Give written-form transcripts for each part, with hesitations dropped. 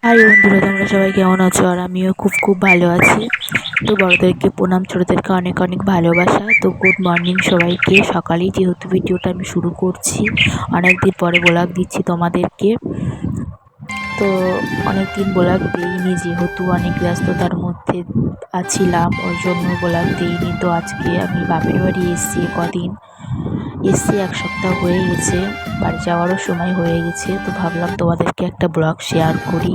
High বন্ধুরা, তোমরা সবাই কেমন আছো? আর আমিও খুব খুব ভালো আছি। তো বড়োদেরকে প্রণাম, ছোটোদেরকে অনেক অনেক ভালোবাসা। তো গুড মর্নিং সবাইকে। সকালেই যেহেতু ভিডিওটা আমি শুরু করছি, অনেক দিন পরে ব্লগ দিচ্ছি তোমাদেরকে। তো অনেক দিন ব্লগ দিইনি, যেহেতু অনেক ব্যস্ততার মধ্যে আছিলাম, ওই জন্য ব্লগ দিইনি। তো আজকে আমি বাপের বাড়ি এসেছি, কদিন এসছি, এক সপ্তাহ হয়ে গেছে, বাড়ি যাওয়ারও সময় হয়ে গেছে। তো ভাবলাম তোমাদেরকে একটা ব্লগ শেয়ার করি।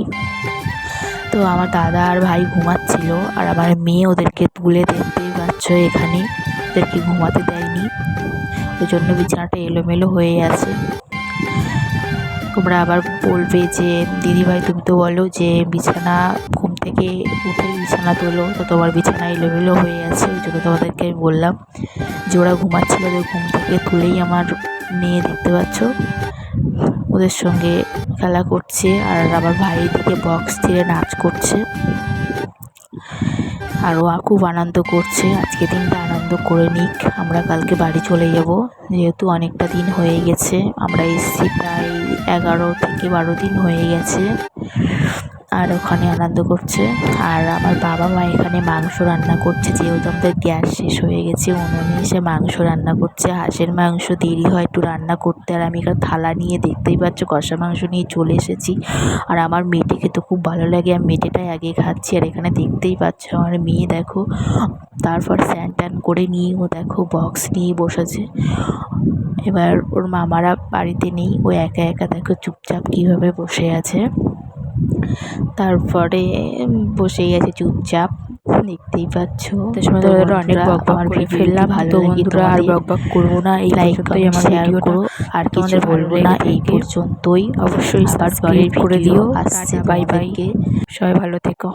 তো আমার দাদা আর ভাই ঘুমাচ্ছিল, আর আমার মেয়ে ওদেরকে তুলে, দেখতেই পাচ্ছ এখানে, ওদেরকে ঘুমাতে দেয়নি, ওই জন্য বিছানাটা এলোমেলো হয়ে আছে। তোমরা আবার বলবে যে দিদিভাই তুমি তো বলো যে বিছানা ঘুম থেকে উঠে বিছানা তোলো, তো তোমার বিছানা এলোমেলো হয়ে আছে। ওই জন্য তোমাদেরকে আমি বললাম যে ওরা ঘুমাচ্ছিল, ওদের ঘুম থেকে তুলেই আমার মেয়ে, দেখতে পাচ্ছ, ওদের সঙ্গে খেলা করছে। আর আমার ভাই এদিকে বক্স দিয়ে নাচ করছে, আর ও খুব আনন্দ করছে। আজকে দিনটা আনন্দ করে নিক, আমরা কালকে বাড়ি চলে যাব, যেহেতু অনেকটা দিন হয়ে গেছে। আমরা এসেছি প্রায় 11 থেকে 12 দিন হয়ে গেছে, আর ওখানে আনন্দ করছে। আর আমার বাবা মা এখানে মাংস রান্না করছে, যেহেতু আমাদের গ্যাস শেষ হয়ে গেছে, উনুনে এসে মাংস রান্না করছে। হাঁসের মাংস দেরি হয় একটু রান্না করতে, আর আমি একটা থালা নিয়ে, দেখতেই পাচ্ছ, কষা মাংস নিয়ে চলে এসেছি। আর আমার মেয়েটি খেতে খুব ভালো লাগে, আমি মেয়েটাই আগে খাচ্ছি। আর এখানে দেখতেই পাচ্ছ আমার মেয়ে, দেখো, তারপর স্যান ট্যান করে নিয়ে ও দেখো বক্স নিয়ে বসেছে। এবার ওর মামারা বাড়িতে নেই, ও একা একা দেখো চুপচাপ কীভাবে বসে আছে। তারপরে বসেই আছে চুপচাপ, দেখতেই পাচ্ছ। অনেক বকবক করে ফেললাম, ভালো বন্ধুরা আর বকবক করবো না, এই লাইক কমেন্ট শেয়ার করো, আর কিছু বলবো না, এই পর্যন্তই। অবশ্যই সাবস্ক্রাইব করে দিও। আসছে, বাই বাই, সবাই ভালো থেকো।